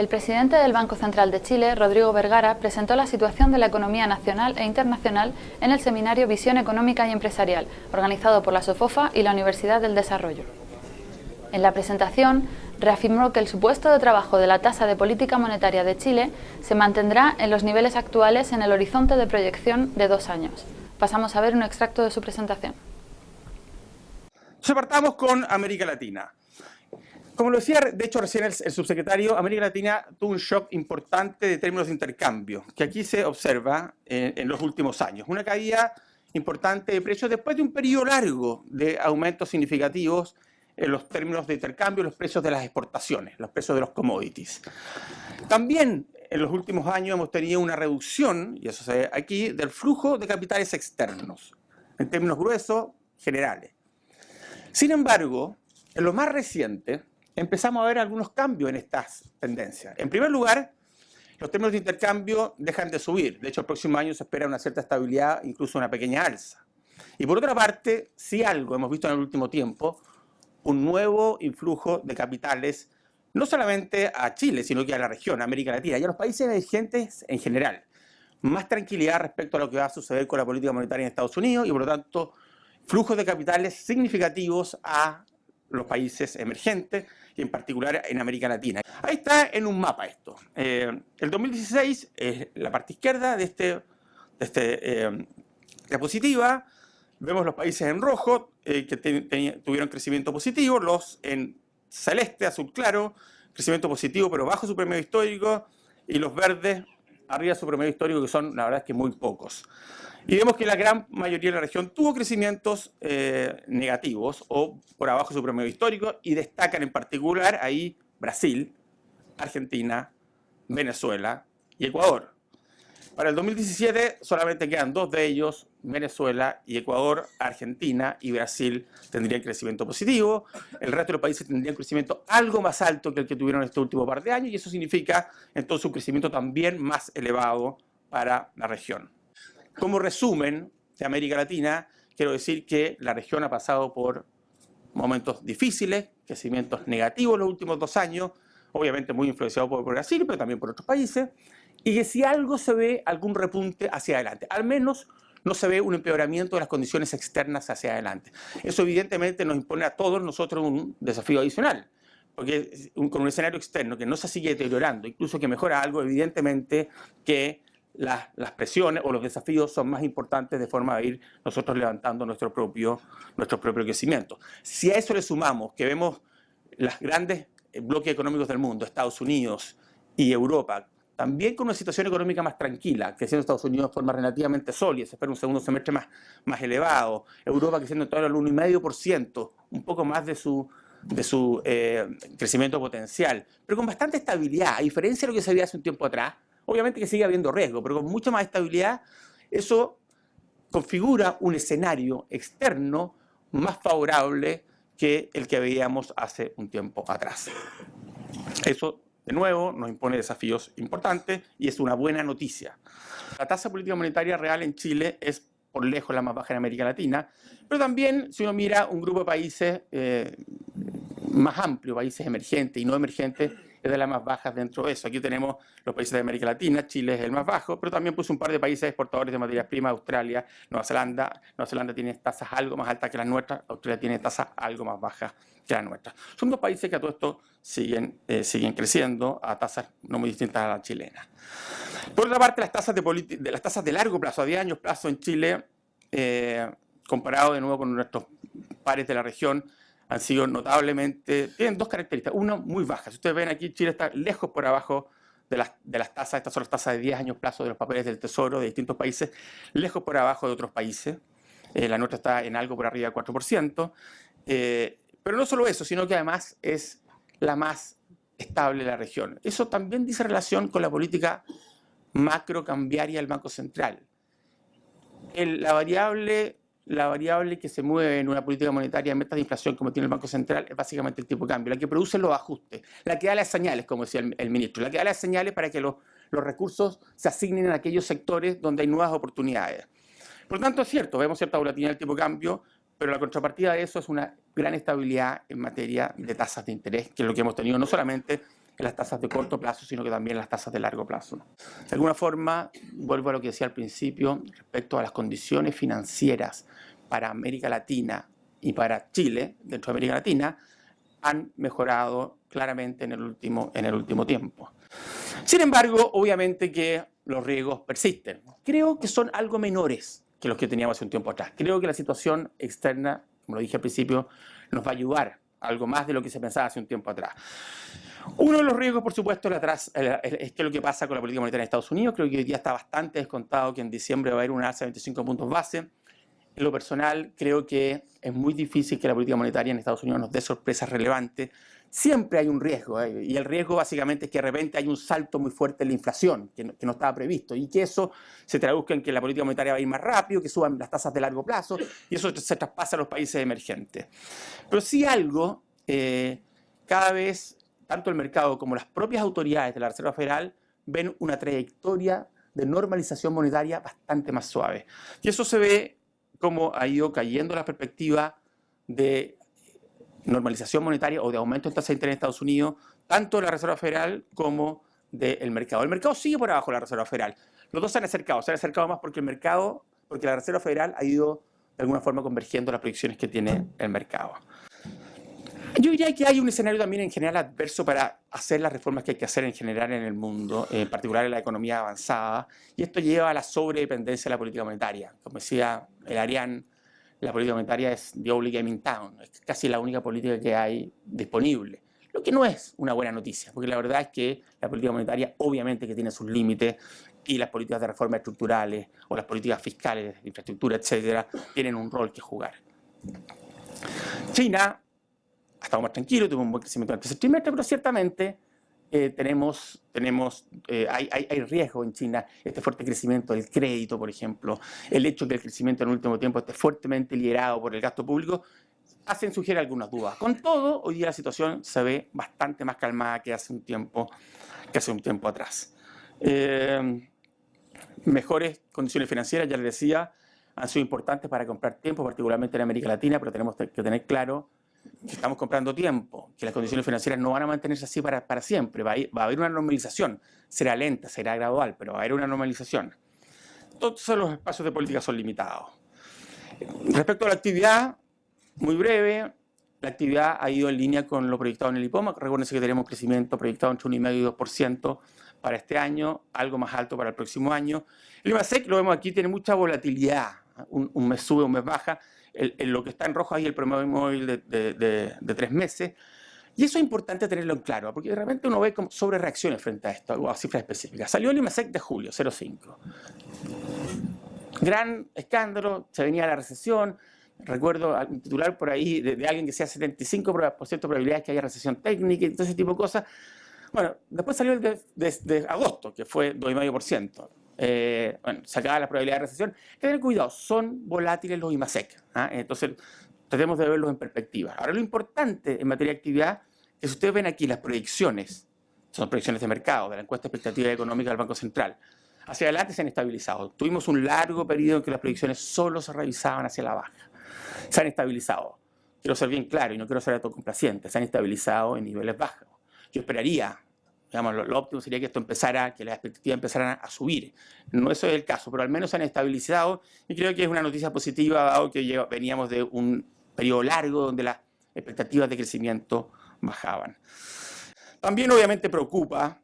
El presidente del Banco Central de Chile, Rodrigo Vergara, presentó la situación de la economía nacional e internacional en el seminario Visión Económica y Empresarial, organizado por la SOFOFA y la Universidad del Desarrollo. En la presentación, reafirmó que el supuesto de trabajo de la tasa de política monetaria de Chile se mantendrá en los niveles actuales en el horizonte de proyección de 2 años. Pasamos a ver un extracto de su presentación. Partamos con América Latina. Como lo decía, de hecho, recién el subsecretario, América Latina tuvo un shock importante de términos de intercambio, que aquí se observa en los últimos años. Una caída importante de precios después de un periodo largo de aumentos significativos en los términos de intercambio, los precios de las exportaciones, los precios de los commodities. También en los últimos años hemos tenido una reducción, y eso se ve aquí, del flujo de capitales externos, en términos gruesos, generales. Sin embargo, en lo más reciente, empezamos a ver algunos cambios en estas tendencias. En primer lugar, los términos de intercambio dejan de subir. De hecho, el próximo año se espera una cierta estabilidad, incluso una pequeña alza. Y por otra parte, si algo hemos visto en el último tiempo, un nuevo influjo de capitales, no solamente a Chile, sino que a la región, a América Latina y a los países emergentes en general. Más tranquilidad respecto a lo que va a suceder con la política monetaria en Estados Unidos y, por lo tanto, flujos de capitales significativos a los países emergentes y en particular en América Latina. Ahí está en un mapa esto. El 2016 es la parte izquierda de esta diapositiva. Vemos los países en rojo que tuvieron crecimiento positivo, los en celeste, azul claro, crecimiento positivo pero bajo su promedio histórico, y los verdes arriba de su promedio histórico, que son la verdad es que muy pocos. Y vemos que la gran mayoría de la región tuvo crecimientos negativos o por abajo de su promedio histórico, y destacan en particular ahí Brasil, Argentina, Venezuela y Ecuador. Para el 2017 solamente quedan 2 de ellos, Venezuela y Ecuador. Argentina y Brasil tendrían crecimiento positivo. El resto de los países tendrían crecimiento algo más alto que el que tuvieron este último par de años, y eso significa entonces un crecimiento también más elevado para la región. Como resumen de América Latina, quiero decir que la región ha pasado por momentos difíciles, crecimientos negativos los últimos 2 años, obviamente muy influenciado por Brasil, pero también por otros países, y que si algo se ve algún repunte hacia adelante, al menos no se ve un empeoramiento de las condiciones externas hacia adelante. Eso evidentemente nos impone a todos nosotros un desafío adicional, porque con un escenario externo que no se sigue deteriorando, incluso que mejora algo, evidentemente que las presiones o los desafíos son más importantes, de forma de ir nosotros levantando nuestro propio crecimiento. Si a eso le sumamos que vemos los grandes bloques económicos del mundo, Estados Unidos y Europa, también con una situación económica más tranquila, creciendo Estados Unidos de forma relativamente sólida, se espera un segundo semestre más elevado, Europa creciendo en torno al 1,5%, un poco más de su crecimiento potencial, pero con bastante estabilidad, a diferencia de lo que se veía hace un tiempo atrás. Obviamente que sigue habiendo riesgo, pero con mucha más estabilidad. Eso configura un escenario externo más favorable que el que veíamos hace un tiempo atrás. Eso, de nuevo, nos impone desafíos importantes y es una buena noticia. La tasa de política monetaria real en Chile es por lejos la más baja en América Latina, pero también si uno mira un grupo de países más amplio, países emergentes y no emergentes, es de las más bajas dentro de eso. Aquí tenemos los países de América Latina, Chile es el más bajo, pero también puse un par de países exportadores de materias primas, Australia, Nueva Zelanda. Nueva Zelanda tiene tasas algo más altas que las nuestras, Australia tiene tasas algo más bajas que las nuestras. Son 2 países que a todo esto siguen creciendo a tasas no muy distintas a la chilena. Por otra parte, las tasas de largo plazo, a 10 años plazo en Chile, comparado de nuevo con nuestros pares de la región, han sido notablemente, tienen 2 características. Una, muy baja. Si ustedes ven aquí, Chile está lejos por abajo de las tasas. Estas son las tasas de 10 años plazo de los papeles del Tesoro de distintos países, lejos por abajo de otros países. La nuestra está en algo por arriba del 4%. Pero no solo eso, sino que además es la más estable de la región. Eso también dice relación con la política macrocambiaria del Banco Central. La variable que se mueve en una política monetaria en metas de inflación como tiene el Banco Central es básicamente el tipo de cambio, la que produce los ajustes, la que da las señales, como decía el ministro, la que da las señales para que los recursos se asignen a aquellos sectores donde hay nuevas oportunidades. Por lo tanto, es cierto, vemos cierta volatilidad en el tipo de cambio, pero la contrapartida de eso es una gran estabilidad en materia de tasas de interés, que es lo que hemos tenido no solamente en las tasas de corto plazo, sino que también en las tasas de largo plazo. De alguna forma, vuelvo a lo que decía al principio, respecto a las condiciones financieras para América Latina y para Chile, dentro de América Latina, han mejorado claramente en el último tiempo. Sin embargo, obviamente que los riesgos persisten. Creo que son algo menores que los que teníamos hace un tiempo atrás. Creo que la situación externa, como lo dije al principio, nos va a ayudar a algo más de lo que se pensaba hace un tiempo atrás. Uno de los riesgos, por supuesto, es qué es lo que pasa con la política monetaria en Estados Unidos. Creo que hoy día está bastante descontado que en diciembre va a haber una alza de 25 puntos base. En lo personal, creo que es muy difícil que la política monetaria en Estados Unidos nos dé sorpresas relevantes. Siempre hay un riesgo, y el riesgo básicamente es que de repente hay un salto muy fuerte en la inflación, que no estaba previsto, y que eso se traduzca en que la política monetaria va a ir más rápido, que suban las tasas de largo plazo, y eso se traspasa a los países emergentes. Pero sí algo, cada vez, tanto el mercado como las propias autoridades de la Reserva Federal ven una trayectoria de normalización monetaria bastante más suave. Y eso se ve como ha ido cayendo la perspectiva de normalización monetaria o de aumento de tasa de interés en Estados Unidos, tanto de la Reserva Federal como del mercado. El mercado sigue por abajo de la Reserva Federal. Los dos se han acercado más porque la Reserva Federal ha ido de alguna forma convergiendo las proyecciones que tiene el mercado. Yo diría que hay un escenario también en general adverso para hacer las reformas que hay que hacer en general en el mundo, en particular en la economía avanzada, y esto lleva a la sobredependencia de la política monetaria. Como decía el Arián, la política monetaria es the only game in town, es casi la única política que hay disponible. Lo que no es una buena noticia, porque la verdad es que la política monetaria obviamente que tiene sus límites y las políticas de reformas estructurales o las políticas fiscales, de infraestructura, etcétera, tienen un rol que jugar. China ha estado más tranquilo, tuvo un buen crecimiento en el tercer trimestre, pero ciertamente hay riesgo en China, este fuerte crecimiento del crédito, por ejemplo, el hecho de que el crecimiento en el último tiempo esté fuertemente liderado por el gasto público, sugiere algunas dudas. Con todo, hoy día la situación se ve bastante más calmada que hace un tiempo atrás. Mejores condiciones financieras, ya les decía, han sido importantes para comprar tiempo, particularmente en América Latina, pero tenemos que tener claro que estamos comprando tiempo, que las condiciones financieras no van a mantenerse así para siempre, va a haber una normalización, será lenta, será gradual, pero va a haber una normalización. Todos los espacios de política son limitados. Respecto a la actividad, muy breve, la actividad ha ido en línea con lo proyectado en el IPOMA. Recuérdense que tenemos crecimiento proyectado entre 1,5 y 2% para este año, algo más alto para el próximo año. El IMASEC, lo vemos aquí, tiene mucha volatilidad, un mes sube, un mes baja. Lo que está en rojo ahí, el promedio móvil de 3 meses. Y eso es importante tenerlo en claro, porque de repente uno ve como sobrereacciones frente a esto, o a cifras específicas. Salió el IMASEC de julio, 0,5. Gran escándalo, se venía la recesión. Recuerdo un titular por ahí de alguien que decía 75% de probabilidades que haya recesión técnica y todo ese tipo de cosas. Bueno, después salió el de agosto, que fue 2,5%. Se acaba la probabilidad de recesión. Hay que tener cuidado, son volátiles los IMASEC. Entonces, tratemos de verlos en perspectiva. Ahora, lo importante en materia de actividad es que si ustedes ven aquí las proyecciones, son proyecciones de mercado, de la encuesta de expectativa económica del Banco Central, hacia adelante se han estabilizado. Tuvimos un largo periodo en que las proyecciones solo se revisaban hacia la baja. Se han estabilizado. Quiero ser bien claro y no quiero ser autocomplaciente, se han estabilizado en niveles bajos. Yo esperaría, digamos, lo óptimo sería que que las expectativas empezaran a subir. No eso es el caso, pero al menos se han estabilizado y creo que es una noticia positiva, dado que veníamos de un periodo largo donde las expectativas de crecimiento bajaban. También obviamente preocupa,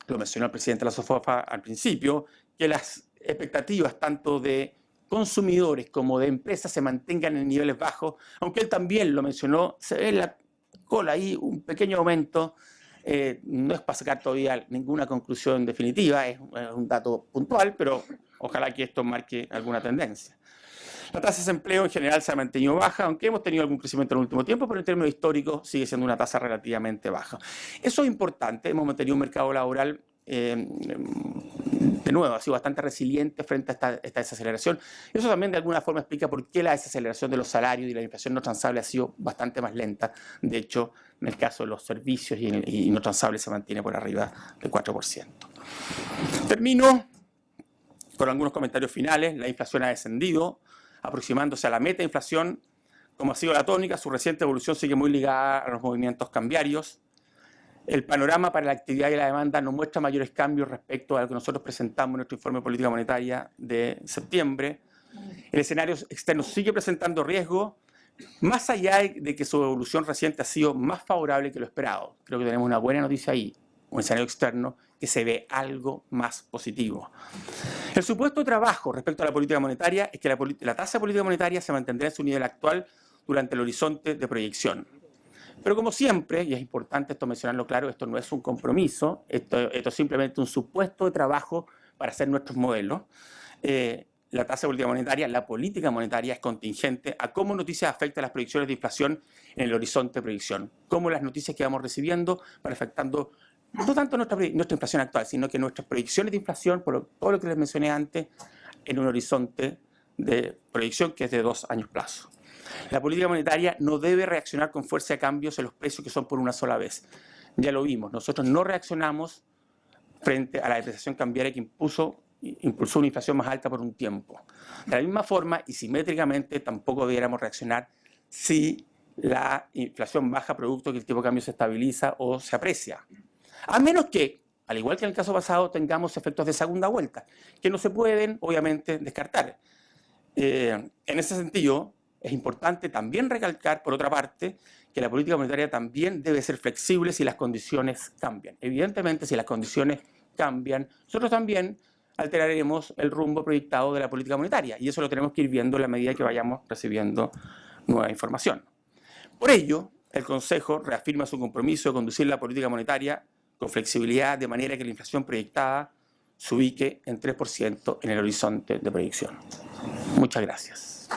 lo mencionó el presidente de la SOFOFA al principio, que las expectativas tanto de consumidores como de empresas se mantengan en niveles bajos, aunque él también lo mencionó, se ve en la cola ahí un pequeño aumento. No es para sacar todavía ninguna conclusión definitiva, es un dato puntual, pero ojalá que esto marque alguna tendencia. La tasa de desempleo en general se ha mantenido baja, aunque hemos tenido algún crecimiento en el último tiempo, pero en términos históricos sigue siendo una tasa relativamente baja. Eso es importante, hemos mantenido un mercado laboral de nuevo, ha sido bastante resiliente frente a esta desaceleración. Eso también de alguna forma explica por qué la desaceleración de los salarios y la inflación no transable ha sido bastante más lenta. De hecho, en el caso de los servicios y no transable se mantiene por arriba del 4%. Termino con algunos comentarios finales. La inflación ha descendido, aproximándose a la meta de inflación. Como ha sido la tónica, su reciente evolución sigue muy ligada a los movimientos cambiarios. El panorama para la actividad y la demanda no muestra mayores cambios respecto a lo que nosotros presentamos en nuestro informe de política monetaria de septiembre. El escenario externo sigue presentando riesgo, más allá de que su evolución reciente ha sido más favorable que lo esperado. Creo que tenemos una buena noticia ahí, un escenario externo que se ve algo más positivo. El supuesto de trabajo respecto a la política monetaria es que la tasa de política monetaria se mantendrá en su nivel actual durante el horizonte de proyección. Pero como siempre, y es importante esto mencionarlo claro, esto no es un compromiso, esto es simplemente un supuesto de trabajo para hacer nuestros modelos. La tasa de política monetaria, la política monetaria es contingente a cómo noticias afectan las proyecciones de inflación en el horizonte de proyección, cómo las noticias que vamos recibiendo van afectando no tanto nuestra inflación actual, sino que nuestras proyecciones de inflación, por todo lo que les mencioné antes, en un horizonte de proyección que es de 2 años plazo. La política monetaria no debe reaccionar con fuerza a cambios en los precios que son por una sola vez. Ya lo vimos, nosotros no reaccionamos frente a la depreciación cambiaria que impulsó una inflación más alta por un tiempo. De la misma forma y simétricamente tampoco debiéramos reaccionar si la inflación baja producto que el tipo de cambio se estabiliza o se aprecia. A menos que, al igual que en el caso pasado, tengamos efectos de segunda vuelta, que no se pueden, obviamente, descartar. En ese sentido, es importante también recalcar, por otra parte, que la política monetaria también debe ser flexible si las condiciones cambian. Evidentemente, si las condiciones cambian, nosotros también alteraremos el rumbo proyectado de la política monetaria, y eso lo tenemos que ir viendo en la medida que vayamos recibiendo nueva información. Por ello, el Consejo reafirma su compromiso de conducir la política monetaria con flexibilidad, de manera que la inflación proyectada se ubique en 3% en el horizonte de proyección. Muchas gracias.